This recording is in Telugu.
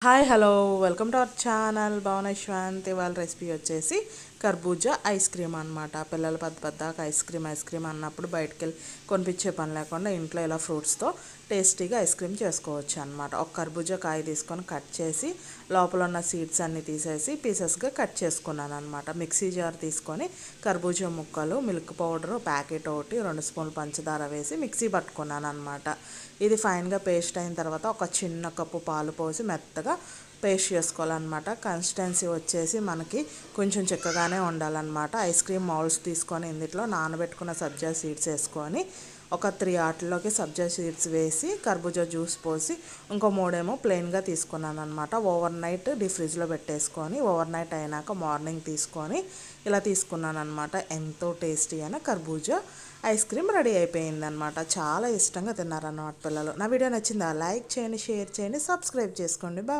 Hi hello welcome to our channel Bhuvaneshwanth. ఇవాళ రెసిపీ వచ్చేసి కర్బూజా ఐస్ క్రీమ్ అనమాట. పిల్లలు పెద్ద ఐస్ క్రీమ్ అన్నప్పుడు బయటకు వెళ్ళి కొనిపించే పని లేకుండా ఇంట్లో ఇలా ఫ్రూట్స్తో టేస్టీగా ఐస్ క్రీమ్ చేసుకోవచ్చు అనమాట. ఒక కర్బూజా కాయ తీసుకొని కట్ చేసి లోపల ఉన్న సీడ్స్ అన్నీ తీసేసి పీసెస్గా కట్ చేసుకున్నాను అనమాట. మిక్సీ జార్ తీసుకొని కర్బూజా ముక్కలు, మిల్క్ పౌడర్ ప్యాకెట్ ఒకటి, 2 స్పూన్లు పంచదార వేసి మిక్సీ పట్టుకున్నాను అనమాట. ఇది ఫైన్గా పేస్ట్ అయిన తర్వాత ఒక చిన్న కప్పు పాలు పోసి మెత్తగా పేస్ట్ చేసుకోవాలన్నమాట. కన్సిస్టెన్సీ వచ్చేసి మనకి కొంచెం చిక్కగానే ఉండాలన్నమాట. ఐస్ క్రీమ్ మౌల్డ్స్ తీసుకొని ఇందులో నానబెట్టుకున్న సబ్జా సీడ్స్ వేసుకొని ఒక 3 ఆటల్లోకి సబ్జా సీడ్స్ వేసి కర్బూజా జ్యూస్ పోసి ఇంకో 3 ప్లెయిన్గా తీసుకున్నాను అనమాట. ఓవర్ నైట్ డీ ఫ్రిడ్జ్లో పెట్టేసుకొని ఓవర్ నైట్ అయినాక మార్నింగ్ తీసుకొని ఇలా తీసుకున్నాను అనమాట. ఎంతో టేస్టీ అయిన కర్బూజా ఐస్ క్రీమ్ రెడీ అయిపోయిందనమాట. చాలా ఇష్టంగా తిన్నారన్నమాట పిల్లలు. నా వీడియో నచ్చిందా? లైక్ చేయండి, షేర్ చేయండి, సబ్స్క్రైబ్ చేసుకోండి. బాయ్.